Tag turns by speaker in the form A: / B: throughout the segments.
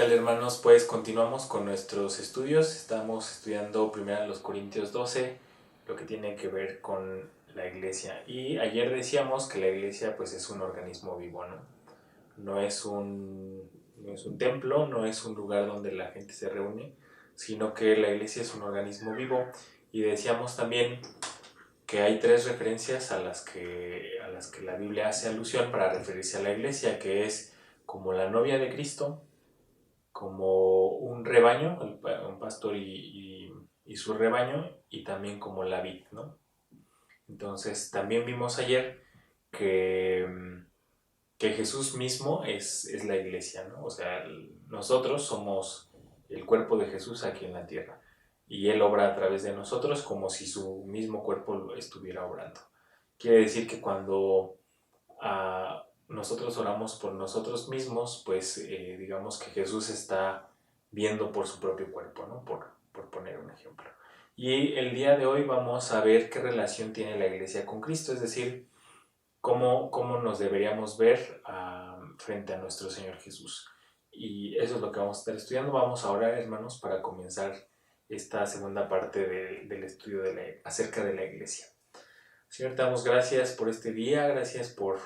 A: tal, hermanos? Pues continuamos con nuestros estudios. Estamos estudiando primero los Corintios 12, lo que tiene que ver con la iglesia. Y ayer decíamos que la iglesia pues es un organismo vivo, ¿no? No es un templo, no es un lugar donde la gente se reúne, sino que la iglesia es un organismo vivo. Y decíamos también que hay tres referencias a las que la Biblia hace alusión para referirse a la iglesia, que es como la novia de Cristo, como un rebaño, un pastor y su rebaño, y también como la vid, ¿no? Entonces, también vimos ayer que, que Jesús mismo es la iglesia, ¿no? O sea, nosotros somos el cuerpo de Jesús aquí en la tierra, y Él obra a través de nosotros como si su mismo cuerpo estuviera obrando. Quiere decir que cuando nosotros oramos por nosotros mismos, pues digamos que Jesús está viendo por su propio cuerpo, ¿no? Por poner un ejemplo. Y el día de hoy vamos a ver qué relación tiene la iglesia con Cristo, es decir, cómo nos deberíamos ver frente a nuestro Señor Jesús. Y eso es lo que vamos a estar estudiando. Vamos a orar, hermanos, para comenzar esta segunda parte del estudio acerca de la iglesia. Señor, te damos gracias por este día, gracias por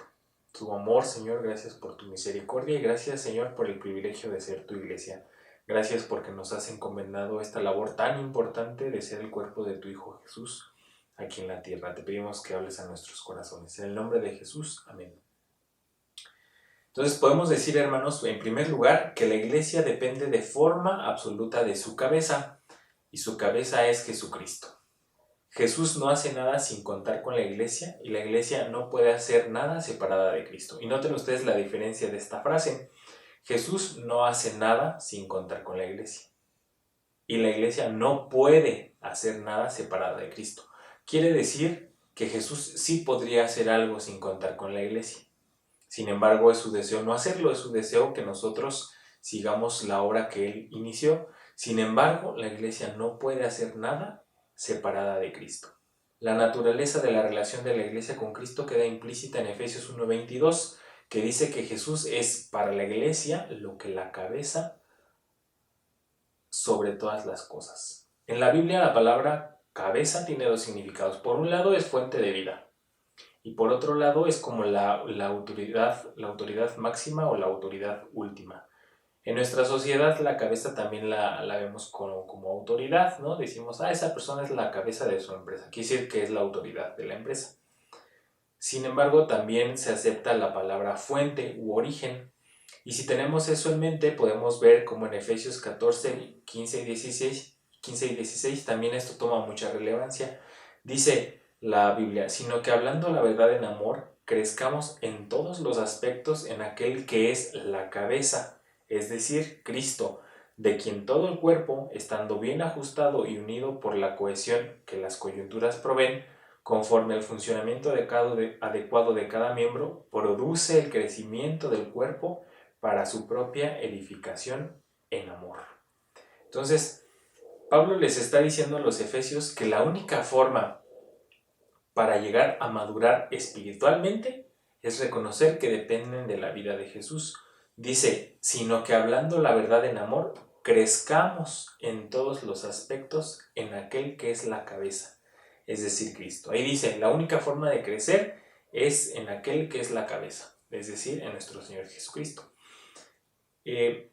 A: tu amor, Señor, gracias por tu misericordia y gracias, Señor, por el privilegio de ser tu iglesia. Gracias porque nos has encomendado esta labor tan importante de ser el cuerpo de tu Hijo Jesús aquí en la tierra. Te pedimos que hables a nuestros corazones. En el nombre de Jesús, amén. Entonces podemos decir, hermanos, en primer lugar, que la iglesia depende de forma absoluta de su cabeza, y su cabeza es Jesucristo. Jesús no hace nada sin contar con la iglesia, y la iglesia no puede hacer nada separada de Cristo. Y noten ustedes la diferencia de esta frase. Jesús no hace nada sin contar con la iglesia, y la iglesia no puede hacer nada separada de Cristo. Quiere decir que Jesús sí podría hacer algo sin contar con la iglesia. Sin embargo, es su deseo no hacerlo, es su deseo que nosotros sigamos la obra que Él inició. Sin embargo, la iglesia no puede hacer nada separada de Cristo. La naturaleza de la relación de la iglesia con Cristo queda implícita en Efesios 1:22, que dice que Jesús es para la iglesia lo que la cabeza sobre todas las cosas. En la Biblia la palabra cabeza tiene dos significados. Por un lado es fuente de vida, y por otro lado es como la autoridad máxima o la autoridad última. En nuestra sociedad la cabeza también la vemos como autoridad, ¿no? Decimos, esa persona es la cabeza de su empresa. Quiere decir que es la autoridad de la empresa. Sin embargo, también se acepta la palabra fuente u origen. Y si tenemos eso en mente, podemos ver como en Efesios 14, 15 y 16 también esto toma mucha relevancia. Dice la Biblia, sino que hablando la verdad en amor, crezcamos en todos los aspectos en aquel que es la cabeza, es decir, Cristo, de quien todo el cuerpo, estando bien ajustado y unido por la cohesión que las coyunturas proveen, conforme al funcionamiento adecuado de cada miembro, produce el crecimiento del cuerpo para su propia edificación en amor. Entonces, Pablo les está diciendo a los efesios que la única forma para llegar a madurar espiritualmente es reconocer que dependen de la vida de Jesús. Dice, sino que hablando la verdad en amor, crezcamos en todos los aspectos en aquel que es la cabeza, es decir, Cristo. Ahí dice, la única forma de crecer es en aquel que es la cabeza, es decir, en nuestro Señor Jesucristo. Es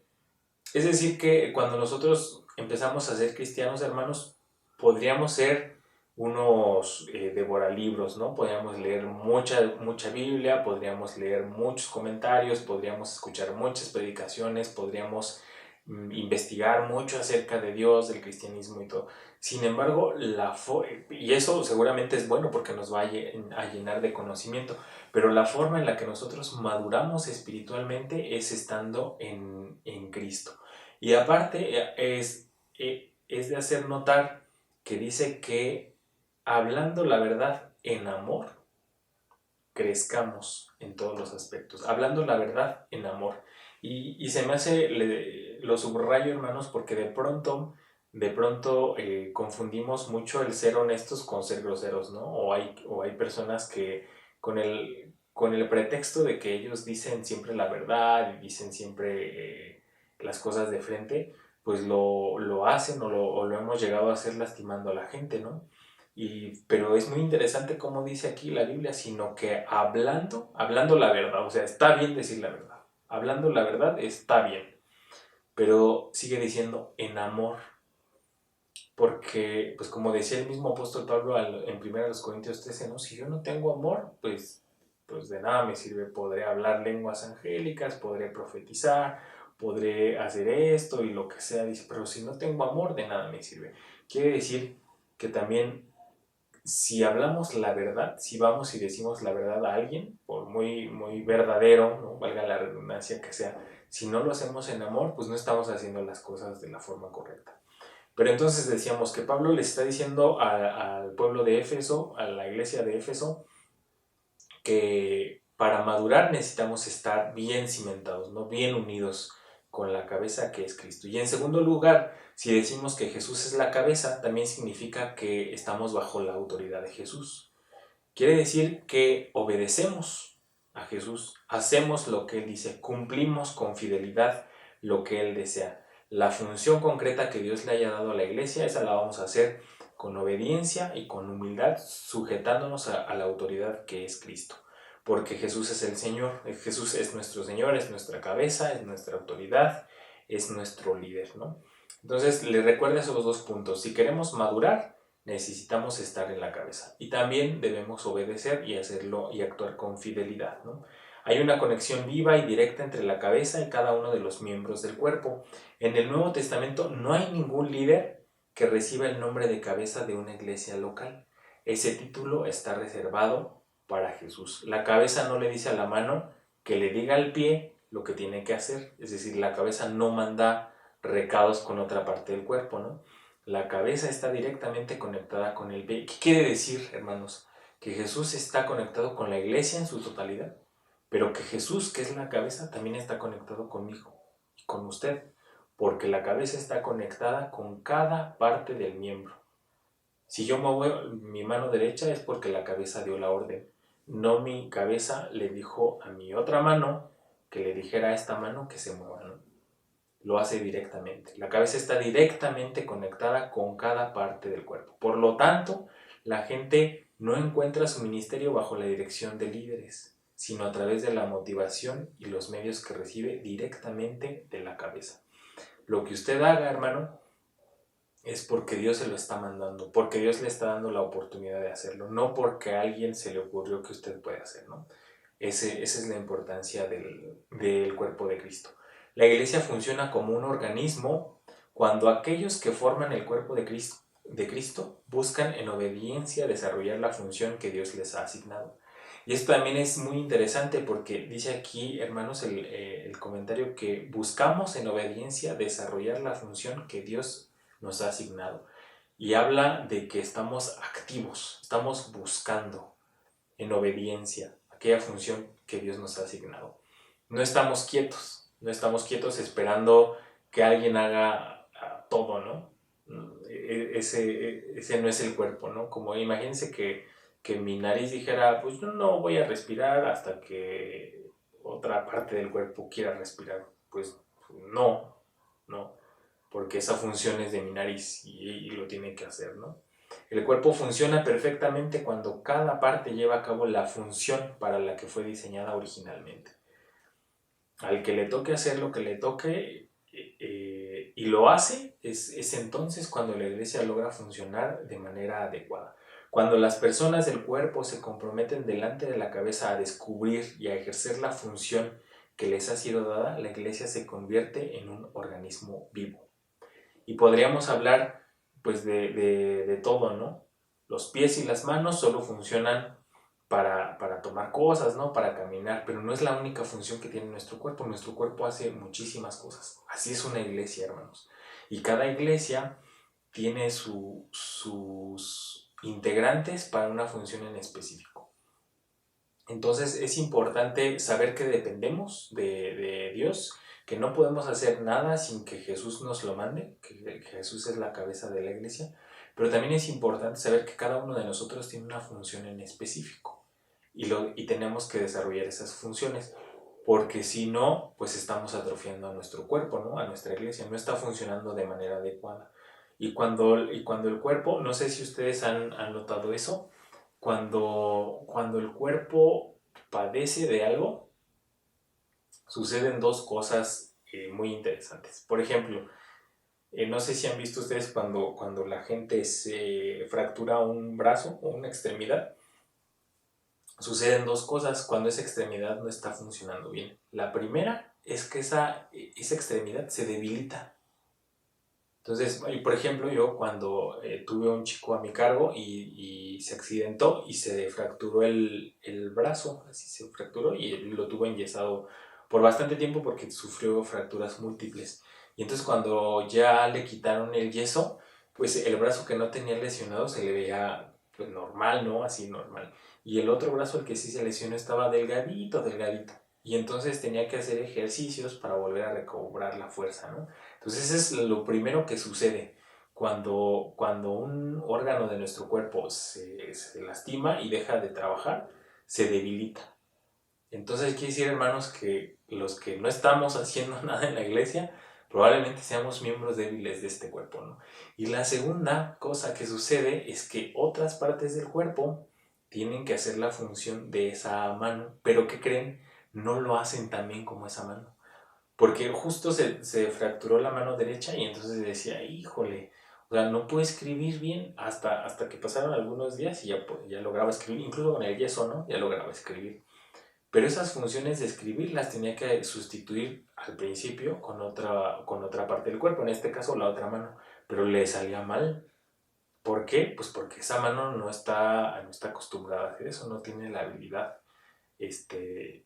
A: decir, que cuando nosotros empezamos a ser cristianos, hermanos, podríamos ser unos devoralibros, ¿no? Podríamos leer mucha Biblia, podríamos leer muchos comentarios, podríamos escuchar muchas predicaciones, podríamos investigar mucho acerca de Dios, del cristianismo y todo. Sin embargo, y eso seguramente es bueno porque nos va a llenar de conocimiento, pero la forma en la que nosotros maduramos espiritualmente es estando en Cristo. Y aparte es de hacer notar que dice que hablando la verdad en amor, crezcamos en todos los aspectos. Hablando la verdad en amor. Y se me hace, lo subrayo, hermanos, porque de pronto confundimos mucho el ser honestos con ser groseros, ¿no? O hay personas que con el pretexto de que ellos dicen siempre la verdad y dicen siempre las cosas de frente, pues lo hacen o lo hemos llegado a hacer lastimando a la gente, ¿no? Pero es muy interesante como dice aquí la Biblia, sino que hablando la verdad, o sea, está bien decir la verdad, hablando la verdad está bien, pero sigue diciendo en amor, porque, pues como decía el mismo apóstol Pablo en 1 Corintios 13, ¿no? Si yo no tengo amor, pues de nada me sirve. Podré hablar lenguas angélicas, podré profetizar, podré hacer esto y lo que sea, dice, pero si no tengo amor, de nada me sirve. Quiere decir que también si hablamos la verdad, si vamos y decimos la verdad a alguien, por muy, muy verdadero, ¿no? Valga la redundancia que sea, si no lo hacemos en amor, pues no estamos haciendo las cosas de la forma correcta. Pero entonces decíamos que Pablo le está diciendo al pueblo de Éfeso, a la iglesia de Éfeso, que para madurar necesitamos estar bien cimentados, ¿no? Bien unidos con la cabeza que es Cristo. Y en segundo lugar, si decimos que Jesús es la cabeza, también significa que estamos bajo la autoridad de Jesús. Quiere decir que obedecemos a Jesús, hacemos lo que Él dice, cumplimos con fidelidad lo que Él desea. La función concreta que Dios le haya dado a la iglesia, esa la vamos a hacer con obediencia y con humildad, sujetándonos a la autoridad que es Cristo. Porque Jesús es el Señor, Jesús es nuestro Señor, es nuestra cabeza, es nuestra autoridad, es nuestro líder, ¿no? Entonces, le recuerdo esos dos puntos. Si queremos madurar, necesitamos estar en la cabeza y también debemos obedecer y hacerlo y actuar con fidelidad, ¿no? Hay una conexión viva y directa entre la cabeza y cada uno de los miembros del cuerpo. En el Nuevo Testamento no hay ningún líder que reciba el nombre de cabeza de una iglesia local. Ese título está reservado para Jesús. La cabeza no le dice a la mano que le diga al pie lo que tiene que hacer, es decir, la cabeza no manda recados con otra parte del cuerpo, ¿no? La cabeza está directamente conectada con el pie. ¿Qué quiere decir, hermanos? Que Jesús está conectado con la iglesia en su totalidad, pero que Jesús, que es la cabeza, también está conectado conmigo y con usted, porque la cabeza está conectada con cada parte del miembro. Si yo muevo mi mano derecha es porque la cabeza dio la orden, no mi cabeza le dijo a mi otra mano que le dijera a esta mano que se mueva, ¿no? Lo hace directamente. La cabeza está directamente conectada con cada parte del cuerpo. Por lo tanto, la gente no encuentra su ministerio bajo la dirección de líderes, sino a través de la motivación y los medios que recibe directamente de la cabeza. Lo que usted haga, hermano, es porque Dios se lo está mandando, porque Dios le está dando la oportunidad de hacerlo, no porque a alguien se le ocurrió que usted puede hacer, ¿no? Esa es la importancia del cuerpo de Cristo. La iglesia funciona como un organismo cuando aquellos que forman el cuerpo de Cristo buscan en obediencia desarrollar la función que Dios les ha asignado. Y esto también es muy interesante porque dice aquí, hermanos, el comentario que buscamos en obediencia desarrollar la función que Dios nos ha asignado. Y habla de que estamos activos, estamos buscando en obediencia aquella función que Dios nos ha asignado. No estamos quietos, no estamos quietos esperando que alguien haga todo, ¿no? Ese no es el cuerpo, ¿no? Como imagínense que mi nariz dijera, pues yo no voy a respirar hasta que otra parte del cuerpo quiera respirar. Pues no, no, porque esa función es de mi nariz y lo tiene que hacer, ¿no? El cuerpo funciona perfectamente cuando cada parte lleva a cabo la función para la que fue diseñada originalmente. Al que le toque hacer lo que le toque y lo hace, es entonces cuando la iglesia logra funcionar de manera adecuada. Cuando las personas del cuerpo se comprometen delante de la cabeza a descubrir y a ejercer la función que les ha sido dada, la iglesia se convierte en un organismo vivo. Y podríamos hablar pues de todo, ¿no? Los pies y las manos solo funcionan para tomar cosas, ¿no? Para caminar, pero no es la única función que tiene nuestro cuerpo. Nuestro cuerpo hace muchísimas cosas. Así es una iglesia, hermanos. Y cada iglesia tiene sus integrantes para una función en específico. Entonces es importante saber que dependemos de Dios, que no podemos hacer nada sin que Jesús nos lo mande, que Jesús es la cabeza de la iglesia, pero también es importante saber que cada uno de nosotros tiene una función en específico y tenemos que desarrollar esas funciones. porque si no, pues estamos atrofiando a nuestro cuerpo, ¿no? A nuestra iglesia, no está funcionando de manera adecuada. Y cuando el cuerpo, no sé si ustedes han notado eso, cuando el cuerpo padece de algo, suceden dos cosas muy interesantes. Por ejemplo, no sé si han visto ustedes cuando la gente se fractura un brazo o una extremidad, suceden dos cosas cuando esa extremidad no está funcionando bien. La primera es que esa extremidad se debilita. Entonces, por ejemplo, yo cuando tuve un chico a mi cargo y se accidentó y se fracturó el brazo, así se fracturó y lo tuvo enyesado por bastante tiempo porque sufrió fracturas múltiples. Y entonces cuando ya le quitaron el yeso, pues el brazo que no tenía lesionado se le veía pues normal, ¿no? Así normal. Y el otro brazo, el que sí se lesionó, estaba delgadito, delgadito. Y entonces tenía que hacer ejercicios para volver a recobrar la fuerza, ¿no? Entonces eso es lo primero que sucede cuando un órgano de nuestro cuerpo se lastima y deja de trabajar, se debilita. Entonces quiere decir, hermanos, que los que no estamos haciendo nada en la iglesia, probablemente seamos miembros débiles de este cuerpo, ¿no? Y la segunda cosa que sucede es que otras partes del cuerpo tienen que hacer la función de esa mano, pero ¿qué creen? No lo hacen tan bien como esa mano. Porque justo se fracturó la mano derecha y entonces decía, híjole, o sea, no puedo escribir bien hasta que pasaron algunos días y ya lograba escribir, incluso con el yeso, ¿no? Ya lograba escribir. Pero esas funciones de escribir las tenía que sustituir al principio con otra parte del cuerpo, en este caso la otra mano, pero le salía mal. ¿Por qué? Pues porque esa mano no está acostumbrada a hacer eso, no tiene la habilidad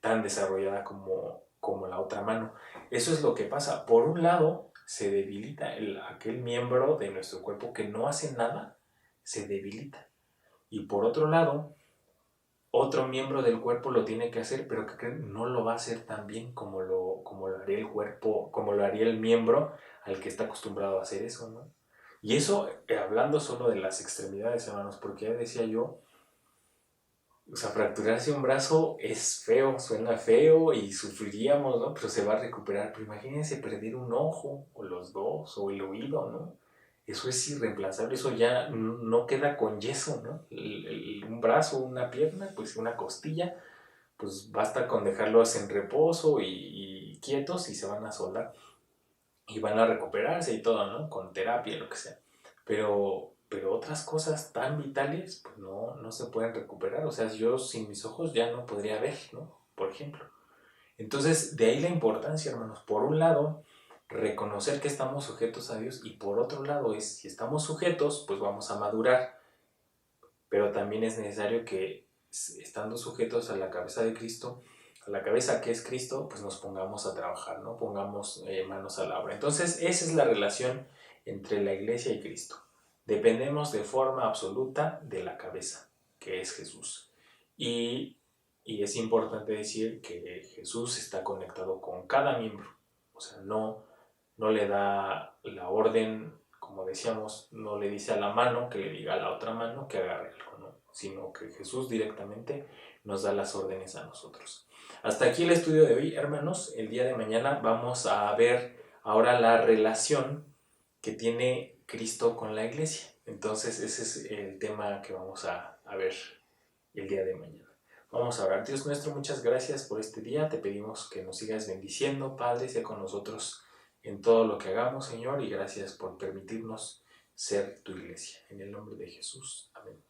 A: tan desarrollada como la otra mano. Eso es lo que pasa. Por un lado, se debilita aquel miembro de nuestro cuerpo que no hace nada, se debilita. Y por otro lado, otro miembro del cuerpo lo tiene que hacer, pero que no lo va a hacer tan bien como lo haría el cuerpo, como lo haría el miembro al que está acostumbrado a hacer eso, ¿no? Y eso, hablando solo de las extremidades, hermanos, porque ya decía yo, o sea, fracturarse un brazo es feo, suena feo y sufriríamos, ¿no? Pero se va a recuperar. Pero imagínense perder un ojo, o los dos, o el oído, ¿no? Eso es irreemplazable, eso ya no queda con yeso, ¿no? Un brazo, una pierna, pues una costilla, pues basta con dejarlos en reposo y quietos y se van a soldar y van a recuperarse y todo, ¿no? Con terapia, lo que sea. Pero otras cosas tan vitales, pues no se pueden recuperar. O sea, yo sin mis ojos ya no podría ver, ¿no? Por ejemplo. Entonces, de ahí la importancia, hermanos. Por un lado, reconocer que estamos sujetos a Dios y por otro lado es, si estamos sujetos, pues vamos a madurar. Pero también es necesario que, estando sujetos a la cabeza de Cristo, a la cabeza que es Cristo, pues nos pongamos a trabajar, ¿no? Pongamos manos a la obra. Entonces, esa es la relación entre la iglesia y Cristo. Dependemos de forma absoluta de la cabeza, que es Jesús. Y, y es importante decir que Jesús está conectado con cada miembro. O sea, no le da la orden, como decíamos, no le dice a la mano que le diga a la otra mano que agarre algo, ¿no? Sino que Jesús directamente nos da las órdenes a nosotros. Hasta aquí el estudio de hoy, hermanos. El día de mañana vamos a ver ahora la relación que tiene Cristo con la iglesia. Entonces ese es el tema que vamos a ver el día de mañana. Vamos a orar. Dios nuestro, muchas gracias por este día. Te pedimos que nos sigas bendiciendo, Padre, sea con nosotros en todo lo que hagamos, Señor, y gracias por permitirnos ser tu iglesia. En el nombre de Jesús. Amén.